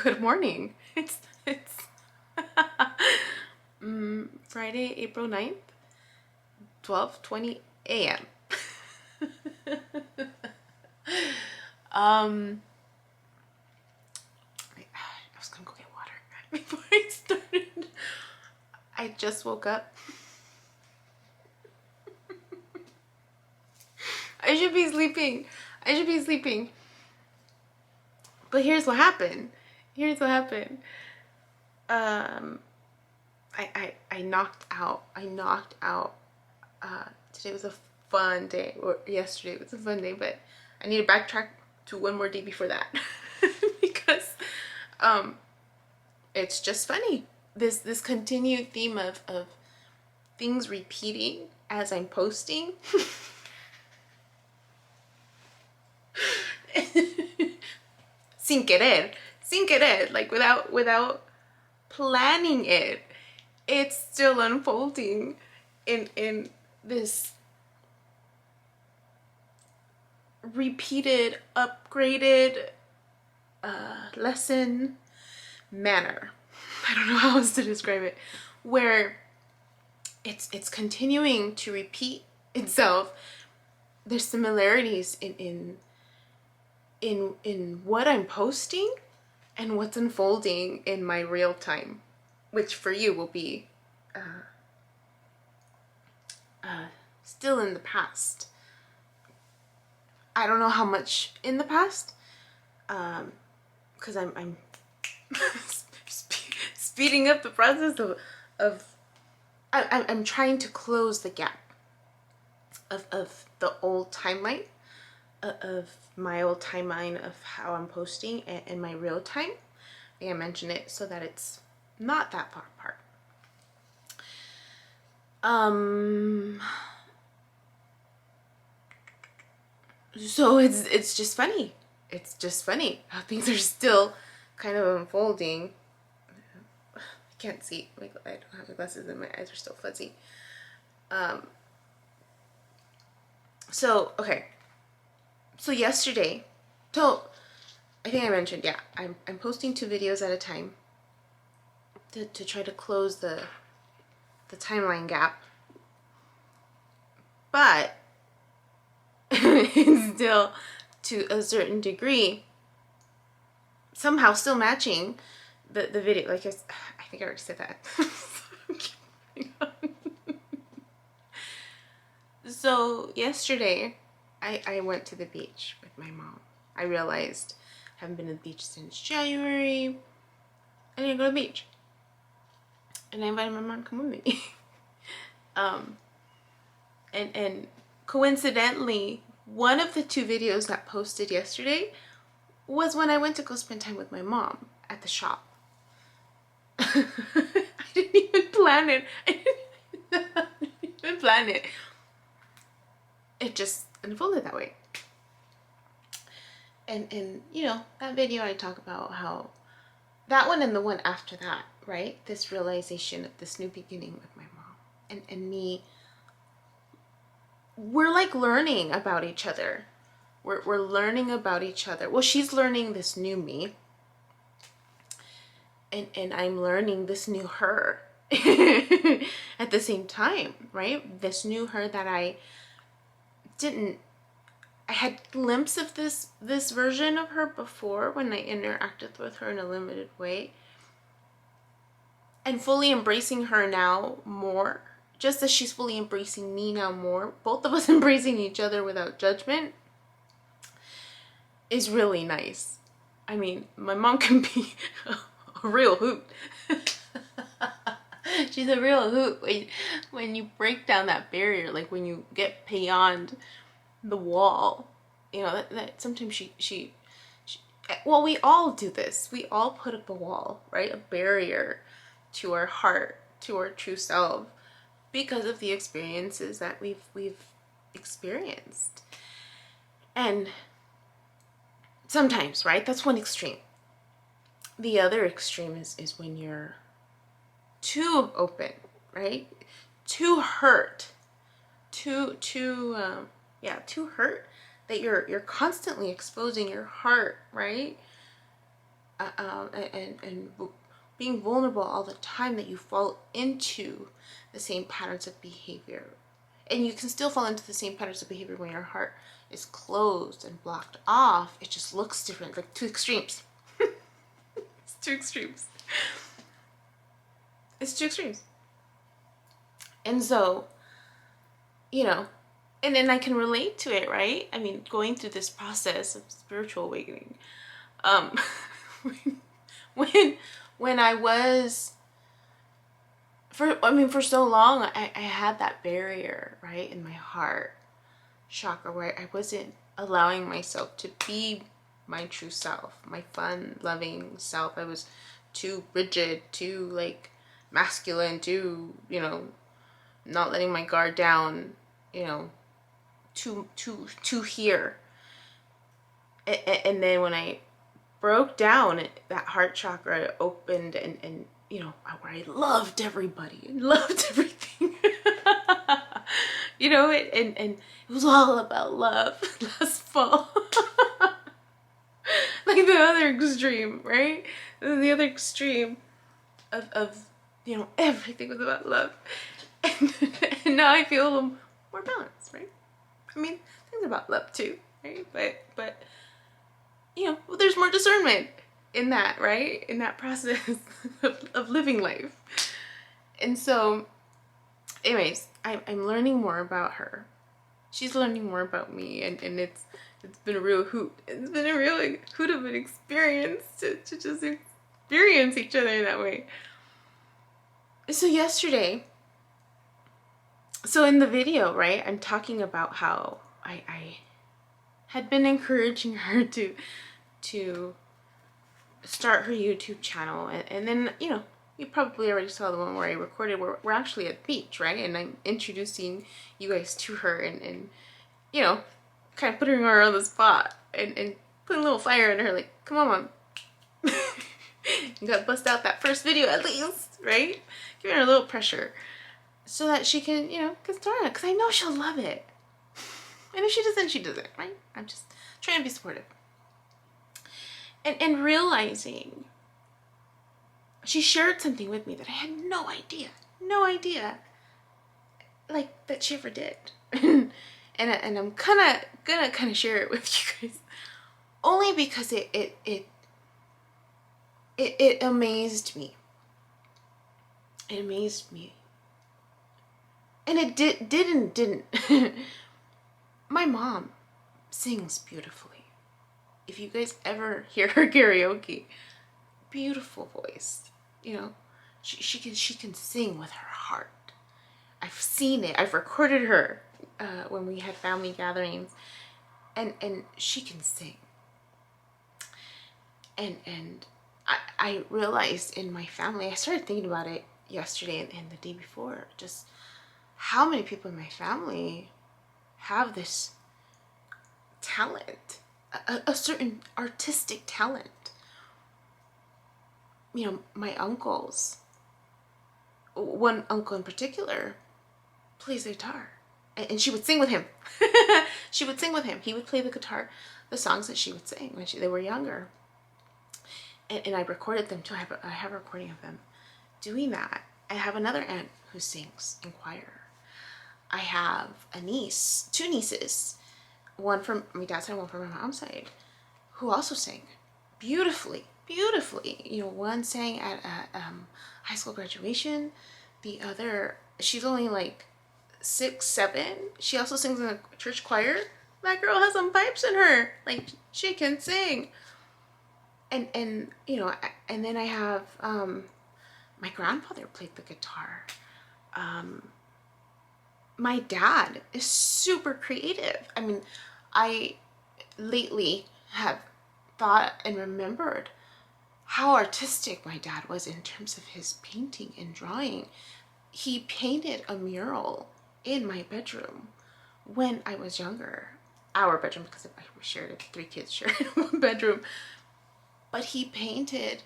Good morning. It's Friday, April 9th, 12:20 a.m. I was gonna go get water before I started. I just woke up. I should be sleeping. But here's what happened. I knocked out. Today was a fun day, or yesterday was a fun day, but I need to backtrack to one more day before that because it's just funny. This continued theme of things repeating as I'm posting. Sin querer, like without planning it. It's still unfolding in this repeated, upgraded lesson manner. I don't know how else to describe it, where it's continuing to repeat itself. There's similarities in what I'm posting and what's unfolding in my real time, which for you will be still in the past. I don't know how much in the past, because I'm speeding up the process of I'm trying to close the gap of the old timeline, of my old timeline of how I'm posting and my real time. I mention it so that it's not that far apart. So it's just funny. It's just funny how things are still kind of unfolding. I can't see. I don't have the glasses and my eyes are still fuzzy. So yesterday, I think I mentioned, yeah, I'm posting 2 videos at a time to try to close the timeline gap. But it's still, to a certain degree, somehow still matching the video. Like, I think I already said that. So yesterday, I went to the beach with my mom. I realized I haven't been to the beach since January. I didn't go to the beach. And I invited my mom to come with me. And coincidentally, one of the 2 videos that posted yesterday was when I went to go spend time with my mom at the shop. I didn't even plan it. It just unfolded that way. And you know, that video I talk about how that one and the one after that, right? This realization of this new beginning with my mom and me. We're like learning about each other. We're learning about each other. Well, she's learning this new me. And I'm learning this new her at the same time, right? This new her that I had glimpses of this version of her before when I interacted with her in a limited way. And fully embracing her now more, just as she's fully embracing me now more. Both of us embracing each other without judgment is really nice. I mean, my mom can be a real hoot. She's a real hoot when you break down that barrier, like when you get beyond the wall. You know, that sometimes she well, we all do this. We all put up a wall, right? A barrier to our heart, to our true self, because of the experiences that we've experienced. And sometimes, right, that's one extreme. The other extreme is when you're too open, right? Too hurt. Too hurt that you're constantly exposing your heart, right? and being vulnerable all the time, that you fall into the same patterns of behavior. And you can still fall into the same patterns of behavior when your heart is closed and blocked off. It just looks different, like two extremes. It's two extremes. It's two extremes. And so, you know, and then I can relate to it, right? I mean, going through this process of spiritual awakening, um, when I was, for so long, I had that barrier, right, in my heart chakra, where I wasn't allowing myself to be my true self, my fun, loving self. I was too rigid, too like masculine, too, you know, not letting my guard down, you know, too here. And then when I broke down, that heart chakra opened, and you know, where I loved everybody and loved everything. You know, and it was all about love last fall. Like the other extreme, right? The other extreme of you know, everything was about love. And now I feel a little more balanced, right? I mean, things about love too, right? But you know, there's more discernment in that, right? In that process of living life. And so, anyways, I'm learning more about her. She's learning more about me, and it's been a real hoot. It's been a real hoot of an experience to just experience each other that way. So yesterday, so in the video, right, I'm talking about how I had been encouraging her to start her YouTube channel, and then, you know, you probably already saw the one where I recorded where we're actually at the beach, right, and I'm introducing you guys to her, and you know, kind of putting her on the spot, and putting a little fire in her, like, come on, Mom. You gotta bust out that first video at least, right? Giving her a little pressure so that she can, you know, get started, because I know she'll love it. And if she doesn't, she doesn't, right? I'm just trying to be supportive. And realizing, she shared something with me that I had no idea, like, that she ever did. and I'm gonna share it with you guys, only because it amazed me. It amazed me. And it didn't. My mom sings beautifully. If you guys ever hear her karaoke, beautiful voice. You know, she can sing with her heart. I've seen it. I've recorded her when we had family gatherings, and she can sing. And I realized in my family, I started thinking about it yesterday and the day before, just how many people in my family have this talent, a certain artistic talent. You know, my uncles, one uncle in particular, plays the guitar, and she would sing with him. She would sing with him. He would play the guitar, the songs that she would sing when they were younger. And I recorded them too. I have a recording of them doing that. I have another aunt who sings in choir. I have a niece, two nieces, one from my dad's side, one from my mom's side, who also sang beautifully. You know, one sang at a high school graduation. The other, she's only like 6, 7. She also sings in a church choir. That girl has some pipes in her. Like, she can sing. And you know, and then I have my grandfather played the guitar. My dad is super creative. I mean, I lately have thought and remembered how artistic my dad was in terms of his painting and drawing. He painted a mural in my bedroom when I was younger. Our bedroom, because we shared it, 3 kids shared one bedroom. But he painted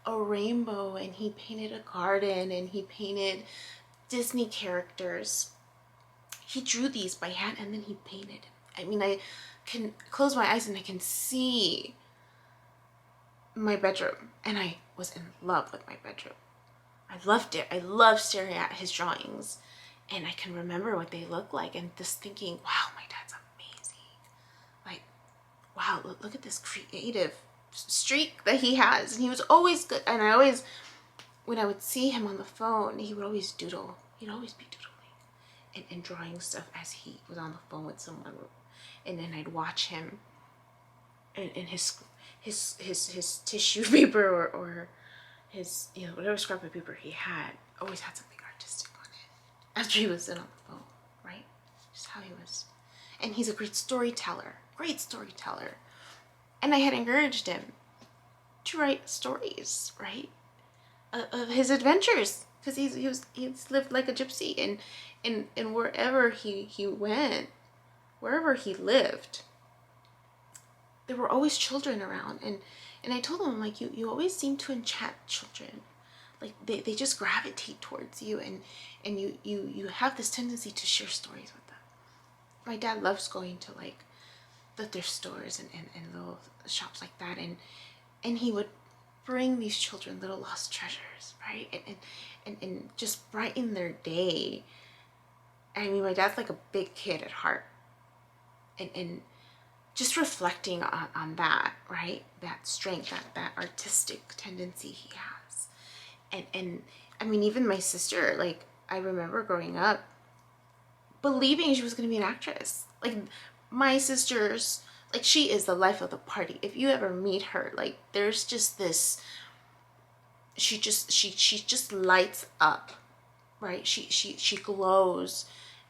a rainbow, and he painted a garden, and he painted Disney characters. He drew these by hand, and then he painted. I mean, I can close my eyes and I can see my bedroom, and I was in love with my bedroom. I loved it. I loved staring at his drawings, and I can remember what they look like, and just thinking, wow, my dad's amazing. Like, wow, look at this creative streak that he has. And he was always good. And I always, when I would see him on the phone, he would always doodle. He'd always be doodling and drawing stuff as he was on the phone with someone. And then I'd watch him and his tissue paper or his, you know, whatever scrap of paper he had, always had something artistic on it after he was done on the phone, right? Just how he was. And he's a great storyteller. And I had encouraged him to write stories, right, of his adventures, because he's lived like a gypsy, and wherever he went, wherever he lived, there were always children around, and I told him, like, you always seem to enchant children, like they just gravitate towards you, and you have this tendency to share stories with them. My dad loves going to like the thrift stores and little shops like that, and he would bring these children little lost treasures, right, and just brighten their day. I mean, my dad's like a big kid at heart, and just reflecting on that, right, that strength, that artistic tendency he has. And I mean, even my sister, like, I remember growing up believing she was going to be an actress. Like, my sister's, like, she is the life of the party. If you ever meet her, like, there's just this, she just lights up, right? She glows,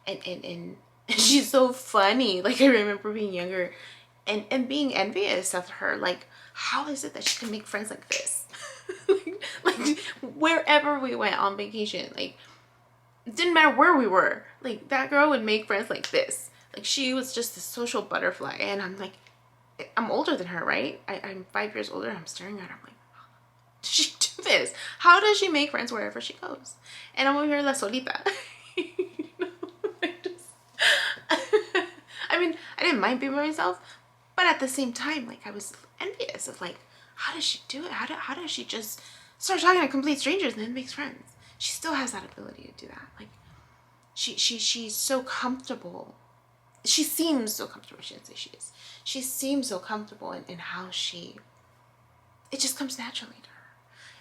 and she's so funny. Like, I remember being younger and being envious of her. Like, how is it that she can make friends like this? like wherever we went on vacation, like, it didn't matter where we were, like, that girl would make friends like this. Like, she was just a social butterfly. And I'm like, I'm older than her, right? I'm 5 years older. I'm staring at her. I'm like, how does she do this? How does she make friends wherever she goes? And I'm over here la solita. You know, I mean, I didn't mind being by myself, but at the same time, like, I was envious of, like, how does she do it? How does she just start talking to complete strangers and then makes friends? She still has that ability to do that. Like, she's so comfortable. She seems so comfortable. I shouldn't say she is. She seems so comfortable in how it just comes naturally to her.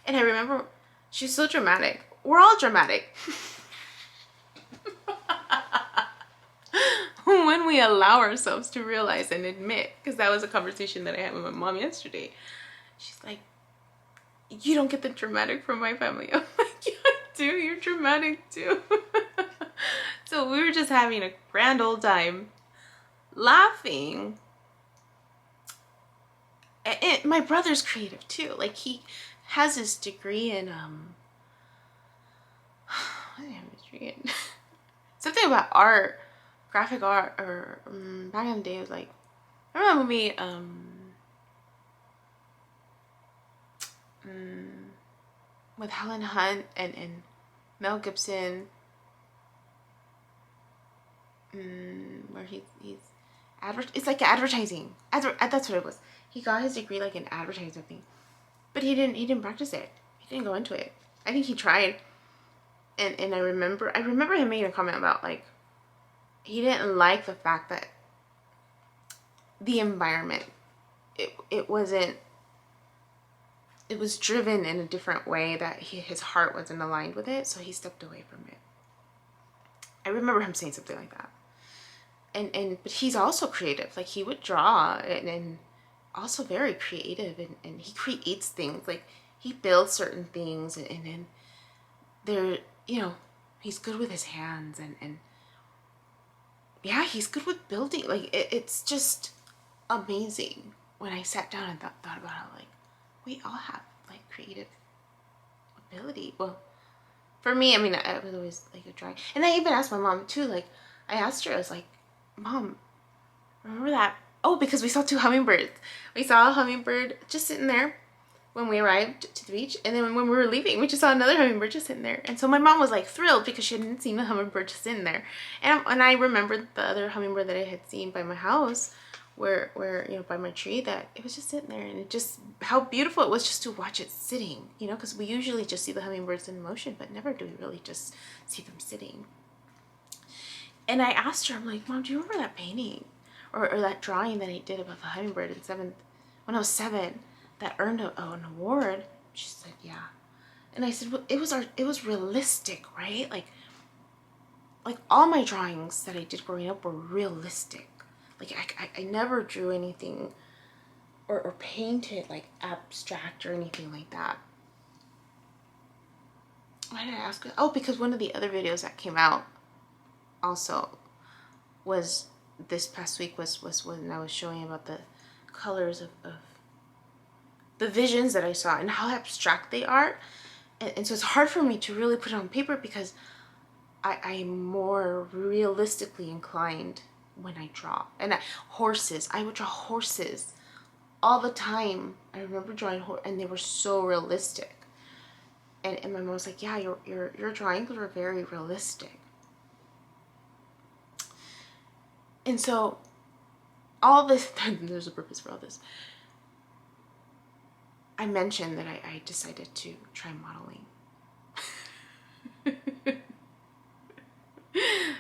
And I remember, she's so dramatic. We're all dramatic. When we allow ourselves to realize and admit, because that was a conversation that I had with my mom yesterday. She's like, you don't get the dramatic from my family. I'm like, yeah, I do. You're dramatic too. So we were just having a grand old time, laughing. And my brother's creative too. Like, he has his degree in what did he have his degree in? Something about art, graphic art, or back in the day, it was like, remember that movie with Helen Hunt and Mel Gibson, where he's it's like advertising. That's what it was. He got his degree like in advertising thing, but he didn't practice it. He didn't go into it. I think he tried, and I remember him making a comment about, like, he didn't like the fact that the environment, it wasn't, it was driven in a different way, that his heart wasn't aligned with it, so he stepped away from it. I remember him saying something like that. But he's also creative. Like, he would draw and also very creative, and he creates things. Like, he builds certain things, and then there, you know, he's good with his hands, and yeah, he's good with building. Like, it's just amazing when I sat down and thought about how, like, we all have, like, creative ability. Well, for me, I mean, I was always, like, a drawing. And I even asked my mom too. Like, I asked her, I was like, Mom, remember that? Oh, because we saw 2 hummingbirds. We saw a hummingbird just sitting there when we arrived to the beach, and then when we were leaving, we just saw another hummingbird just sitting there. And so my mom was, like, thrilled because she hadn't seen a hummingbird just sitting there. And I remembered the other hummingbird that I had seen by my house where you know, by my tree, that it was just sitting there, and it just, how beautiful it was just to watch it sitting, you know, because we usually just see the hummingbirds in motion, but never do we really just see them sitting. And I asked her, I'm like, Mom, do you remember that painting or that drawing that I did about the hummingbird in when I was 7, that earned an award? She said, yeah. And I said, well, it was realistic, right? Like all my drawings that I did growing up were realistic. Like I never drew anything or painted like abstract or anything like that. Why did I ask her? Oh, because one of the other videos that came out also was this past week was when I was showing about the colors of the visions that I saw and how abstract they are. And so it's hard for me to really put it on paper because I'm more realistically inclined when I draw. And horses, I would draw horses all the time. I remember drawing and they were so realistic. And my mom was like, yeah, your drawings were very realistic. And so all this, there's a purpose for all this. I mentioned that I decided to try modeling.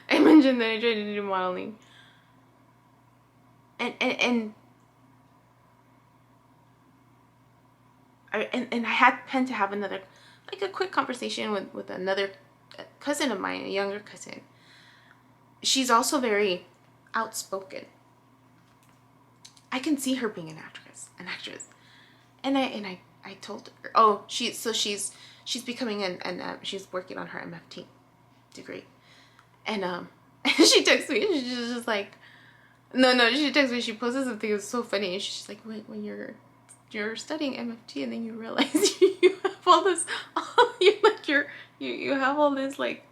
I mentioned that I tried to do modeling. And I had planned to have another, like a quick conversation with another cousin of mine, a younger cousin. She's also very outspoken. I can see her being an actress. And I told her, oh, she's becoming she's working on her MFT degree. And she texts me and she's just like, no, she texts me, she posted something, it was so funny. She's like, when you're studying MFT and then you realize you have all this, you have all this like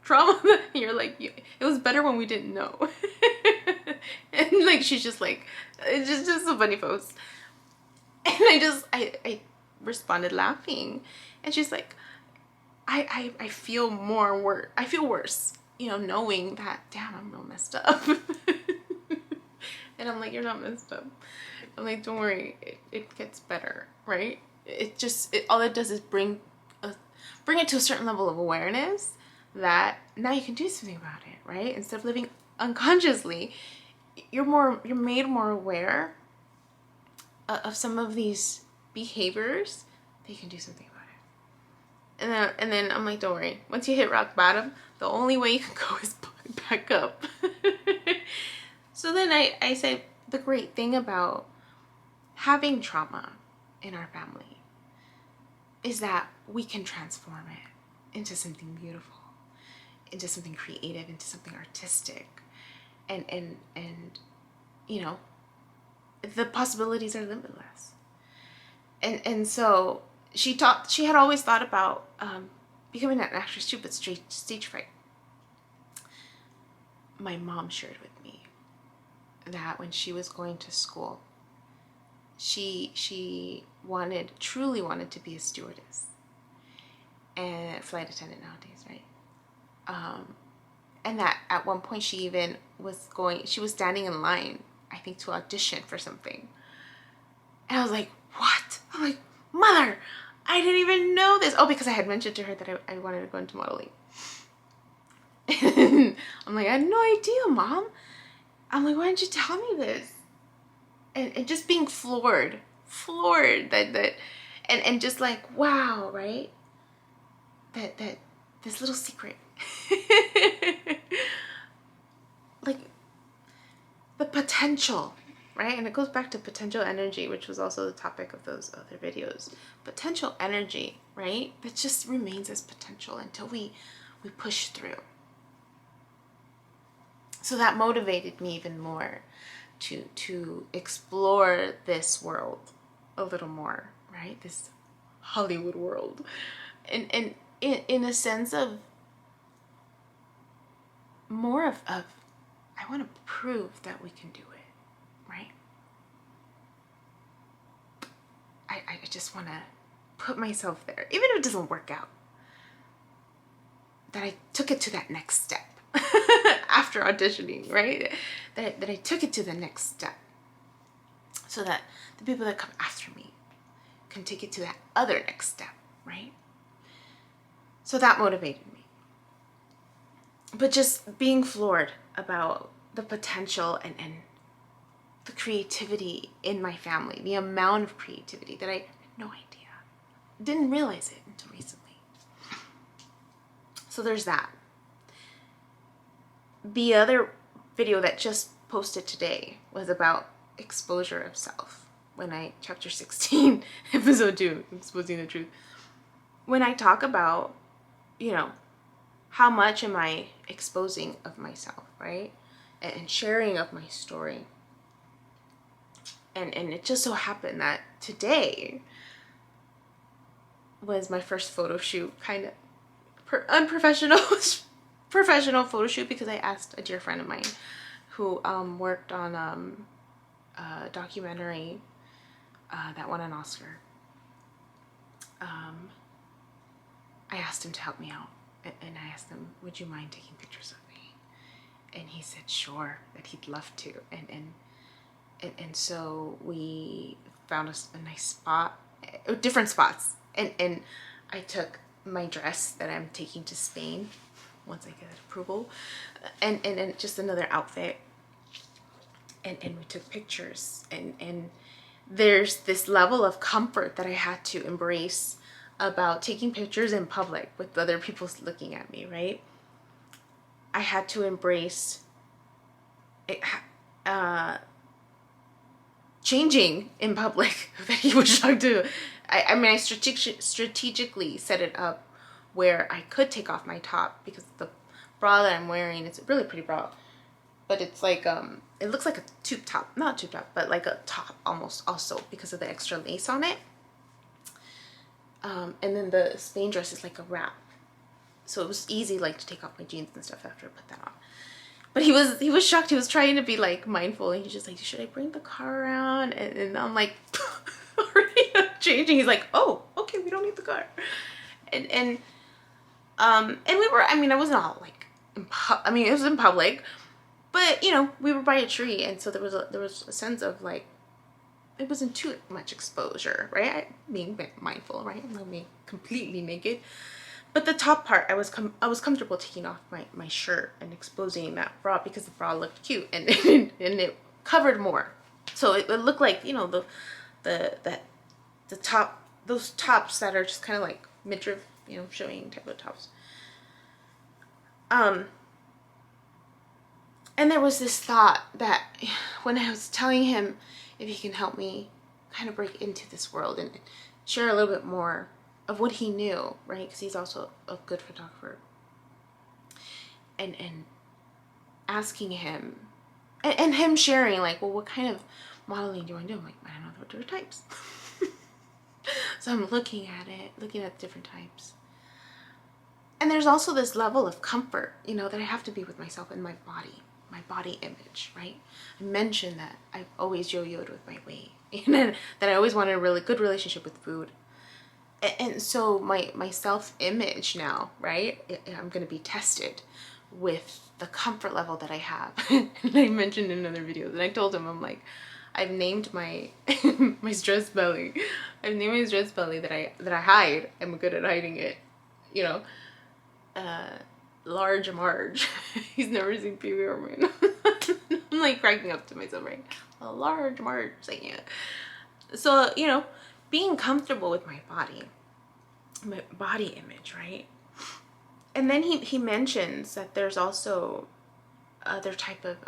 trauma that you're like, it was better when we didn't know. And like, she's just like, it's just a funny post. And I responded laughing, and she's like, I feel I feel worse, you know, knowing that, damn, I'm real messed up. And I'm like, you're not messed up. I'm like, don't worry, it gets better, right? All it does is bring it to a certain level of awareness that now you can do something about it, right? Instead of living unconsciously, you're made more aware of some of these behaviors that you can do something about it. And then I'm like, don't worry, once you hit rock bottom, the only way you can go is back up. So then I said, the great thing about having trauma in our family is that we can transform it into something beautiful, into something creative, into something artistic. And you know, the possibilities are limitless. And so she had always thought about becoming an actress too, but stage fright. My mom shared with me that when she was going to school, she truly wanted to be a stewardess and a flight attendant nowadays, right? And that at one point she was standing in line, I think, to audition for something. And I was like, what? I'm like, Mother, I didn't even know this. Oh, because I had mentioned to her that I wanted to go into modeling. I'm like, I had no idea, Mom. I'm like, why didn't you tell me this? And just being floored that and just like, wow, right? That this little secret. Like the potential, right? And it goes back to potential energy, which was also the topic of those other videos. Potential energy, right? That just remains as potential until we push through. So that motivated me even more to explore this world a little more, right? This Hollywood world. And in a sense of more of I want to prove that we can do it, right? I just want to put myself there, even if it doesn't work out, that I took it to that next step after auditioning, right? That I took it to the next step. so that the people that come after me can take it to that other next step, right? So that motivated me. But just being floored about the potential and the creativity in my family, the amount of creativity that I had no idea. Didn't realize it until recently. So there's that. The other video that just posted today was about exposure of self. When I, chapter 16, episode 2, exposing the truth. When I talk about, you know, how much am I exposing of myself, right? And sharing of my story. And it just so happened that today was my first photo shoot, kind of unprofessional, professional photo shoot, because I asked a dear friend of mine who worked on a documentary that won an Oscar. I asked him to help me out, and I asked him, would you mind taking pictures of me? And he said sure, that he'd love to. And so we found a nice spot, different spots, and I took my dress that I'm taking to Spain once I get approval, and just another outfit, and we took pictures, and there's this level of comfort that I had to embrace about taking pictures in public with other people looking at me, right? I had to embrace it, changing in public that he was shocked to. I mean, I strategically set it up where I could take off my top, because the bra that I'm wearing, it's a really pretty bra, but it's like, it looks like a tube top, not tube top, but like a top almost, also because of the extra lace on it. And then the Spain dress is like a wrap. So it was easy, like, to take off my jeans and stuff after I put that on. But he was shocked. He was trying to be like mindful, and he's just like, should I bring the car around? And I'm like, already changing. He's like, oh, okay, we don't need the car. And we were, I mean, I wasn't all like, I mean, it was in public, but you know, we were by a tree, and so there was a sense of like, it wasn't too much exposure, right? Being mindful, right? I'm not being completely naked. But the top part, I was comfortable taking off my shirt and exposing that bra, because the bra looked cute, and it covered more. So it looked like, you know, the top, those tops that are just kind of like midriff, you know, showing type of tops. And there was this thought that when I was telling him if he can help me kind of break into this world and share a little bit more of what he knew, right? Because he's also a good photographer. And asking him, and him sharing like, well, what kind of modeling do you want to do? I'm like, I don't know, there are types. So I'm looking at different types. And there's also this level of comfort, you know, that I have to be with myself and my body image, right? I mentioned that I've always yo-yoed with my weight, and that I always wanted a really good relationship with food. And so my self-image now, right, I'm going to be tested with the comfort level that I have. And I mentioned in other videos, and I told him, I'm like, I've named my my stress belly. I've named my stress belly that I hide. I'm good at hiding it, you know. Large Marge. He's never seen Pee-wee or me. I'm like cracking up to myself, right? A large Marge saying it. So, you know, being comfortable with my body image, right? And then he mentions that there's also other type of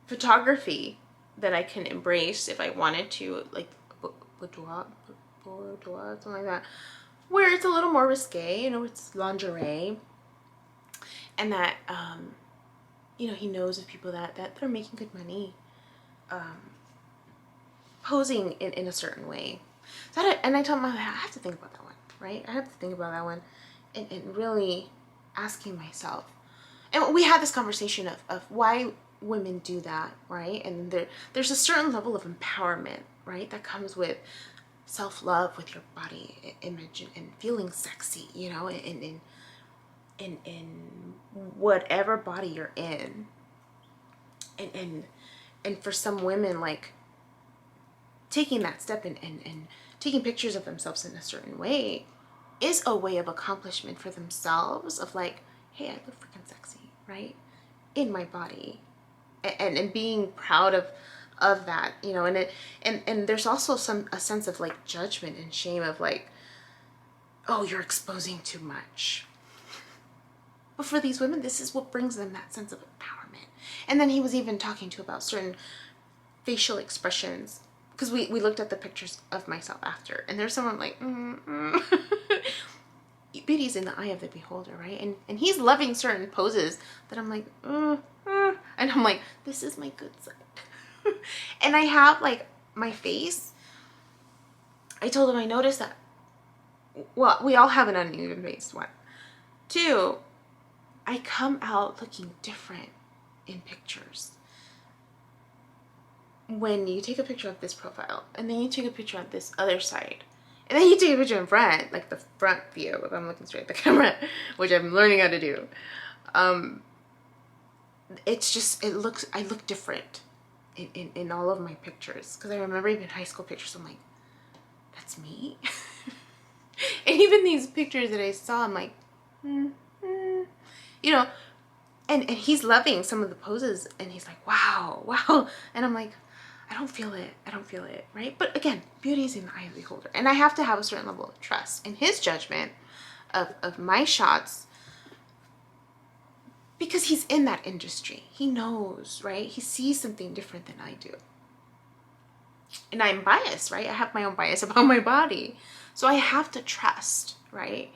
photography that I can embrace if I wanted to, like boudoir, something like that, where it's a little more risque, you know, it's lingerie, and that you know, he knows of people that they're making good money posing in a certain way. So and I told him, I have to think about that one, right? I have to think about that one, and really asking myself. And we had this conversation of why women do that, right? And there's a certain level of empowerment, right, that comes with self-love, with your body image, and feeling sexy, you know, in whatever body you're in. And for some women, like, taking that step and taking pictures of themselves in a certain way is a way of accomplishment for themselves, of like, hey, I look freaking sexy, right, in my body, and being proud of that, you know. And there's also a sense of like judgment and shame of like, oh, you're exposing too much. But for these women, this is what brings them that sense of empowerment. And then he was even talking to about certain facial expressions, because we looked at the pictures of myself after, and there's someone like, beauty's in the eye of the beholder, right? And he's loving certain poses that I'm like, and I'm like, this is my good side. And I have like my face, I told him I noticed that, well, we all have an uneven face, one. Two, I come out looking different in pictures. When you take a picture of this profile, and then you take a picture of this other side, and then you take a picture in front, like the front view, if I'm looking straight at the camera, which I'm learning how to do, it's just, I look different in all of my pictures. Because I remember even high school pictures, I'm like, that's me? And even these pictures that I saw, I'm like, you know, and he's loving some of the poses, and he's like, wow, and I'm like, I don't feel it, right? But again, beauty is in the eye of the beholder, and I have to have a certain level of trust in his judgment of my shots, because he's in that industry. He knows, right? He sees something different than I do. And I'm biased, right? I have my own bias about my body. So I have to trust, right,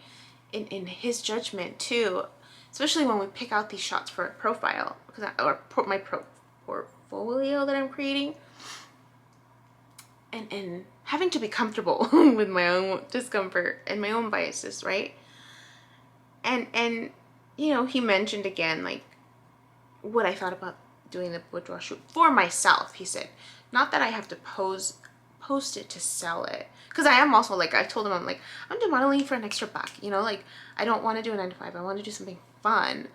in his judgment too, especially when we pick out these shots for a profile, or my portfolio that I'm creating. And having to be comfortable with my own discomfort and my own biases, right? And you know, he mentioned again, like, what I thought about doing the boudoir shoot for myself. He said, not that I have to post it to sell it, because I am also like, I told him, I'm like, I'm doing modeling for an extra buck, you know, like, I don't want to do a 9 to 5. I want to do something fun.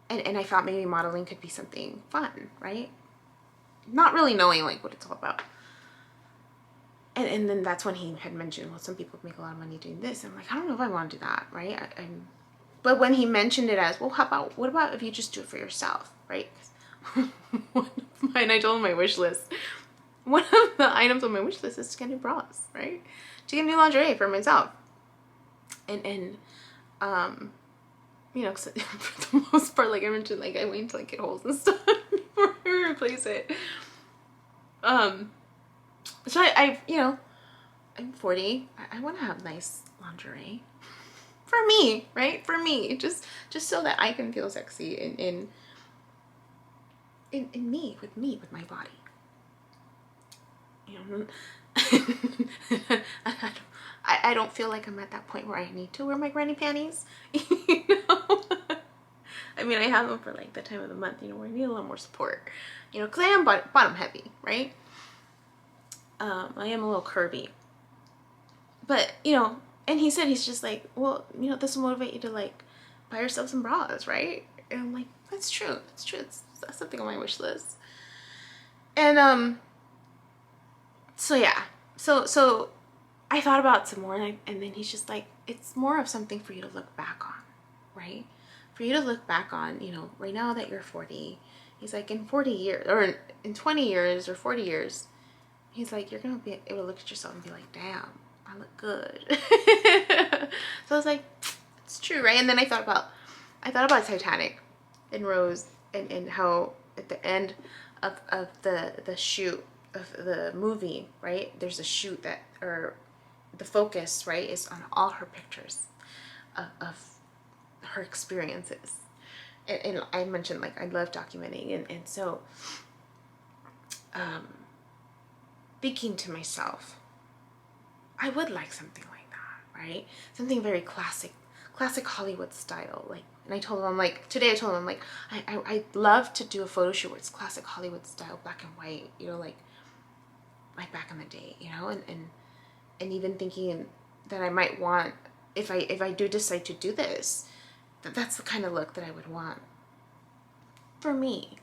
And I thought maybe modeling could be something fun, right? Not really knowing like what it's all about. And then that's when he had mentioned, well, some people make a lot of money doing this. And I'm like, I don't know if I want to do that, right? But when he mentioned it as, well, what about if you just do it for yourself, right? One of mine, I told him my wish list. One of the items on my wish list is to get new bras, right? To get new lingerie for myself. And you know, cause for the most part, like I mentioned, like I wait to like get holes and stuff before I replace it. So I you know, I'm 40. I want to have nice lingerie for me, right? For me, just so that I can feel sexy in me, with my body. You know, I don't feel like I'm at that point where I need to wear my granny panties. You know, I mean, I have them for like the time of the month, you know, where I need a little more support. You know, because I am bottom heavy, right? I am a little curvy. But, you know, and he said, he's just like, well, you know, this will motivate you to like buy yourself some bras, right? And I'm like, that's true. It's true. That's something on my wish list. And so yeah, so I thought about some more, and then he's just like, it's more of something for you to look back on, right? For you to look back on, you know, right now that you're 40, he's like, in 40 years, or in 20 years or 40 years, he's like, you're gonna be able to look at yourself and be like, damn, I look good. So I was like, it's true, right? And then I thought about Titanic and Rose, and how at the end of the shoot of the movie, right, there's a shoot that, or the focus, right, is on all her pictures of her experiences. And I mentioned, like, I love documenting, and so thinking to myself, I would like something like that, right? Something very classic Hollywood style. Like, and I told him, I'm like, today I told him, I'm like, I'd love to do a photo shoot where it's classic Hollywood style, black and white, you know, like back in the day, you know, and even thinking that I might want, if I do decide to do this, that's the kind of look that I would want for me,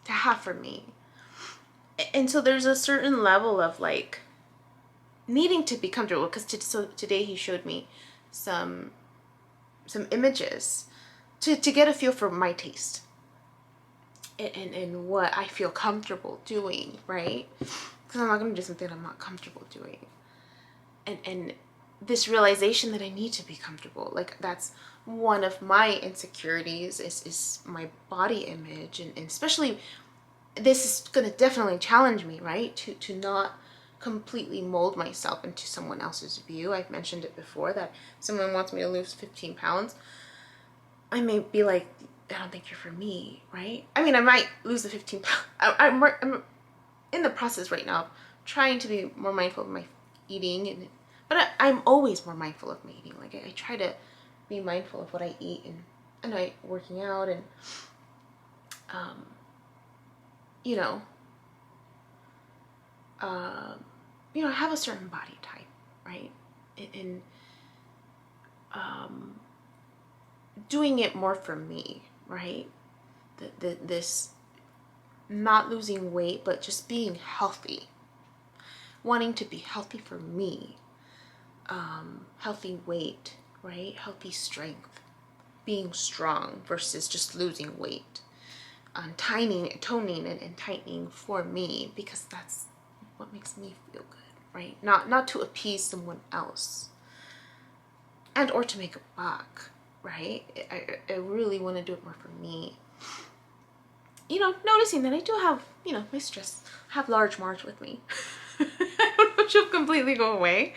to have for me. And so there's a certain level of like needing to be comfortable, because so today he showed me some images to get a feel for my taste and what I feel comfortable doing, right? Because I'm not going to do something I'm not comfortable doing. And this realization that I need to be comfortable, like that's one of my insecurities is my body image, and especially this is going to definitely challenge me, right? To not completely mold myself into someone else's view. I've mentioned it before that someone wants me to lose 15 pounds. I may be like, I don't think you're for me, right? I mean, I might lose the 15 pounds. I'm in the process right now of trying to be more mindful of my eating, but I'm always more mindful of my eating. Like I try to be mindful of what I eat, and I working out, and you know, I have a certain body type, right? And doing it more for me, right? This not losing weight, but just being healthy, wanting to be healthy for me, healthy weight, right? Healthy strength, being strong versus just losing weight, toning and tightening for me, because that's what makes me feel good, right? Not to appease someone else and or to make a buck, right? I really want to do it more for me. Noticing that I do have, my stress, have large Marge with me. I don't know if she'll completely go away.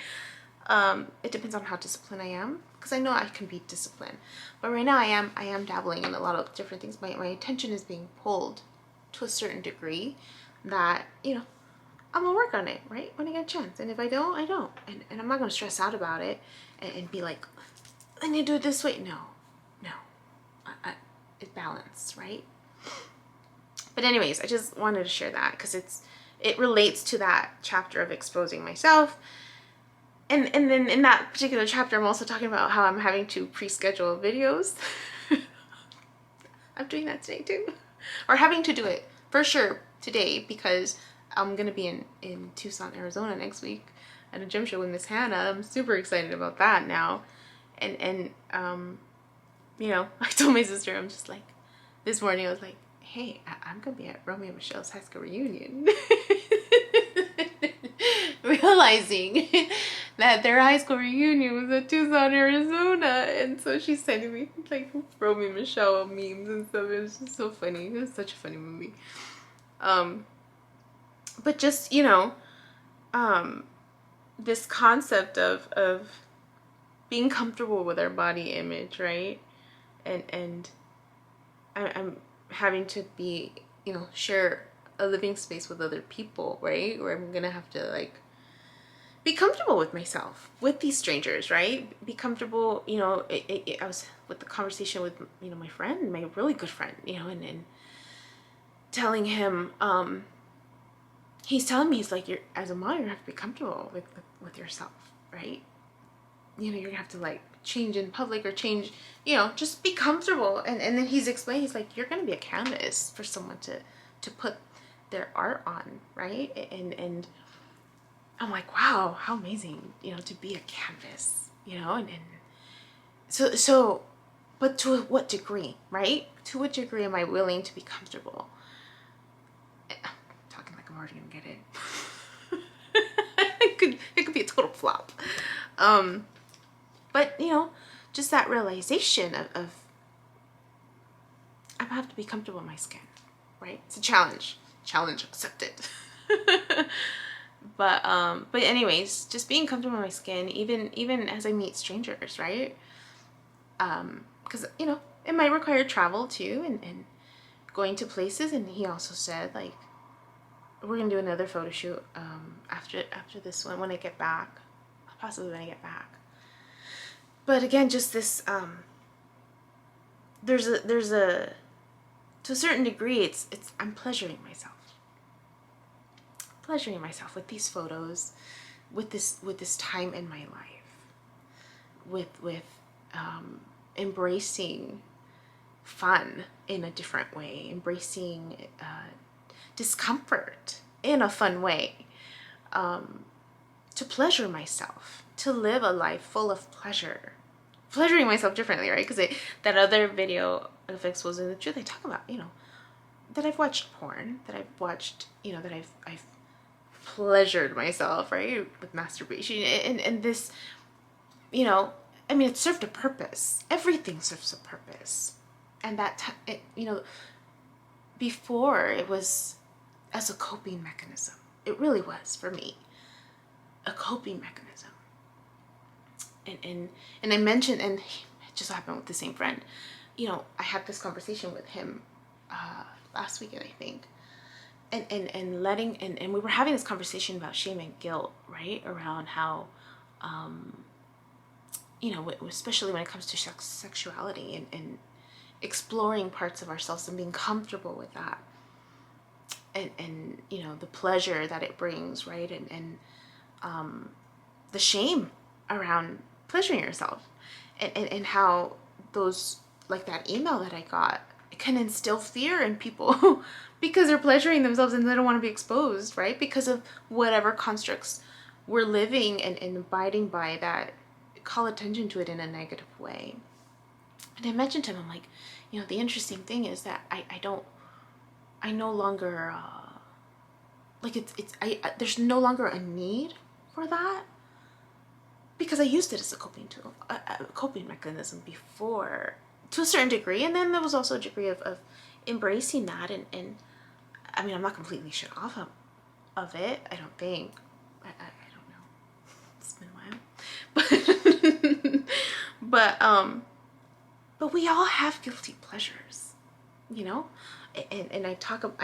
It depends on how disciplined I am, because I know I can be disciplined. But right now I am dabbling in a lot of different things. My attention is being pulled to a certain degree that, I'm gonna work on it, right? When I get a chance. And if I don't, I don't. And I'm not gonna stress out about it and be like, I need to do it this way. No. It's balance, right? But anyways, I just wanted to share that because it relates to that chapter of exposing myself. And then in that particular chapter, I'm also talking about how I'm having to pre-schedule videos. I'm doing that today too. Or having to do it for sure today, because I'm going to be in Tucson, Arizona next week at a gym show with Miss Hannah. I'm super excited about that now. And I told my sister, I'm just like, this morning I was like, hey, I'm going to be at Romeo and Michelle's high school reunion. Realizing that their high school reunion was at Tucson, Arizona. And so she's sending me like Romeo and Michelle memes and stuff. It was just so funny. It was such a funny movie. But just, this concept of being comfortable with our body image, right? And I'm having to be, share a living space with other people, right? Where I'm gonna have to like be comfortable with myself, with these strangers, right? Be comfortable, I was with the conversation with, my friend, my really good friend, and telling him, he's telling me, he's like, you're, as a mom, you have to be comfortable with yourself, right? You're gonna have to like change in public or change, just be comfortable. And then he's explaining, he's like, you're gonna be a canvas for someone to put their art on, right? And I'm like, wow, how amazing, to be a canvas, and so, but to what degree, right? To what degree am I willing to be comfortable? I'm talking like I'm already gonna get it. It could be a total flop. But just that realization of I have to be comfortable in my skin, right? It's a challenge accepted. But anyways, just being comfortable in my skin, even as I meet strangers, right? Because it might require travel too, and going to places. And he also said, like, we're gonna do another photo shoot after this one when I get back, possibly when I get back. But again, just this there's a to a certain degree, it's I'm pleasuring myself with these photos, with this time in my life, with embracing fun in a different way, embracing discomfort in a fun way, to pleasure myself, to live a life full of pleasure, pleasuring myself differently, right? Because that other video of exposing the truth, I talk about, that I've watched porn, that I've watched, that I've pleasured myself, right, with masturbation, and this, it served a purpose. Everything serves a purpose, and before it was as a coping mechanism. It really was for me a coping mechanism. And I mentioned, and it just happened with the same friend. I had this conversation with him last weekend, I think, and we were having this conversation about shame and guilt, right, around how, especially when it comes to sexuality and exploring parts of ourselves and being comfortable with that, and the pleasure that it brings, right, and the shame around pleasuring yourself, and how those, like that email that I got, it can instill fear in people because they're pleasuring themselves and they don't want to be exposed, right, because of whatever constructs we're living and abiding by that call attention to it in a negative way. And I mentioned to him, I'm like, the interesting thing is that I no longer, there's no longer a need for that, because I used it as a coping tool, a coping mechanism before, to a certain degree. And then there was also a degree of embracing that, and I'm not completely shut off of it, I don't think. I don't know. It's been a while. But we all have guilty pleasures, and I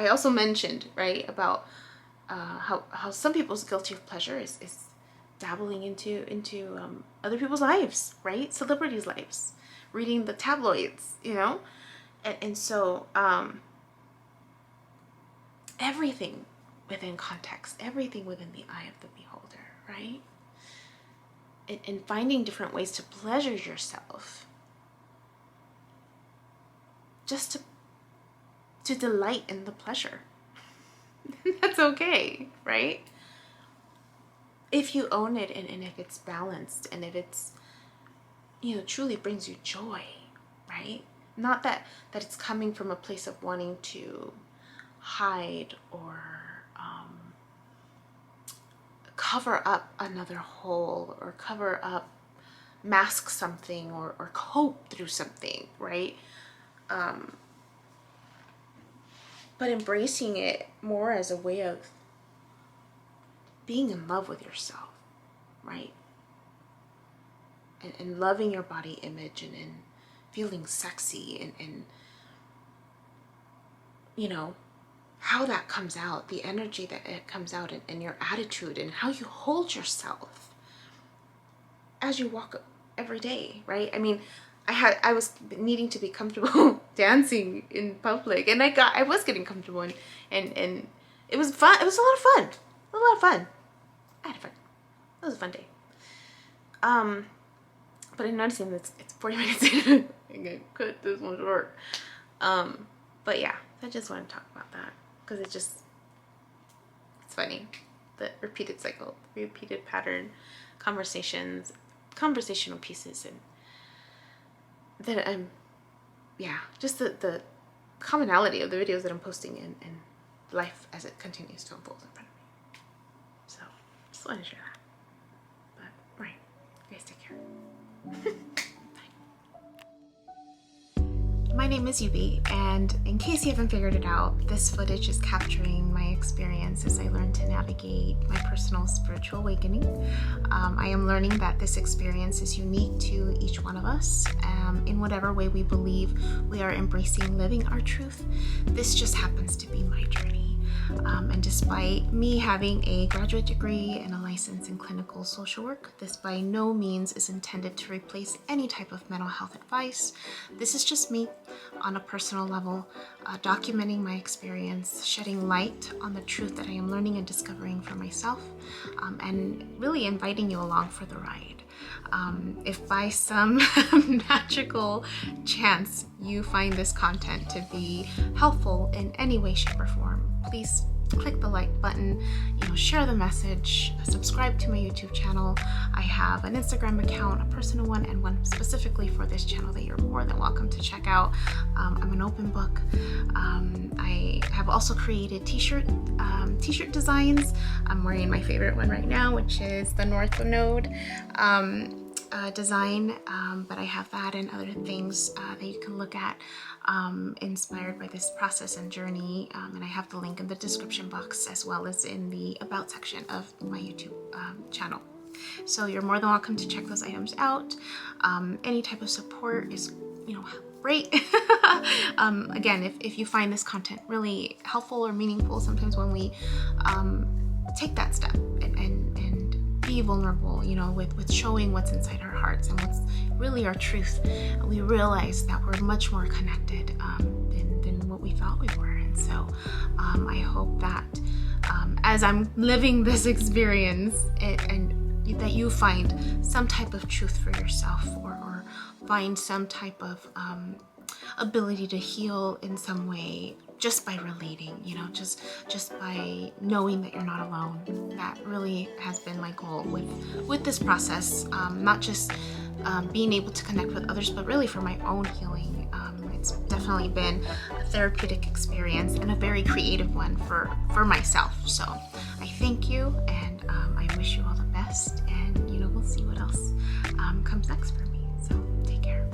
also mentioned, right, about how some people's guilty pleasure is dabbling into other people's lives, right, celebrities' lives, reading the tabloids, and so everything within context, everything within the eye of the beholder, right, and finding different ways to pleasure yourself, just to delight in the pleasure. That's okay, right? If you own it, and if it's balanced, and if it's, truly brings you joy, right? Not that it's coming from a place of wanting to hide or cover up another hole, or cover up, mask something, or cope through something, right? But embracing it more as a way of being in love with yourself, right? And loving your body image, and feeling sexy, and how that comes out, the energy that it comes out, and your attitude, and how you hold yourself as you walk every day, right? I was needing to be comfortable dancing in public, and I was getting comfortable, and it was fun. It was a lot of fun. I had fun. It was a fun day. But I'm noticing that it's 40 minutes in. I'm gonna cut this one short. But yeah, I just want to talk about that, because it's funny, the repeated cycle, repeated pattern, conversational pieces, and that just the commonality of the videos that I'm posting, and life as it continues to unfold in front of me. So just want to share that. But right, you guys take care. My name is Yubi, and in case you haven't figured it out, this footage is capturing my experience as I learn to navigate my personal spiritual awakening. I am learning that this experience is unique to each one of us, in whatever way we believe we are embracing living our truth. This just happens to be my journey. And despite me having a graduate degree and a license in clinical social work, this by no means is intended to replace any type of mental health advice. This is just me on a personal level, documenting my experience, shedding light on the truth that I am learning and discovering for myself, and really inviting you along for the ride. If by some magical chance you find this content to be helpful in any way, shape, or form, please click the like button, share the message, subscribe to my YouTube channel. I have an Instagram account, a personal one, and one specifically for this channel that you're more than welcome to check out. I'm an open book. I have also created t-shirt designs. I'm wearing my favorite one right now, which is the North Node design, but I have that and other things that you can look at inspired by this process and journey, and I have the link in the description box as well as in the about section of my YouTube channel. So you're more than welcome to check those items out. Any type of support is great. Again, if you find this content really helpful or meaningful, sometimes when we take that step and be vulnerable, with showing what's inside our hearts and what's really our truth, we realize that we're much more connected than what we thought we were. And so I hope that as I'm living this experience and that you find some type of truth for yourself, or find some type of ability to heal in some way just by relating, just by knowing that you're not alone. That really has been my goal with this process, not just being able to connect with others, but really for my own healing. It's definitely been a therapeutic experience and a very creative one for myself. So I thank you, and I wish you all the best, and we'll see what else comes next for me. So take care.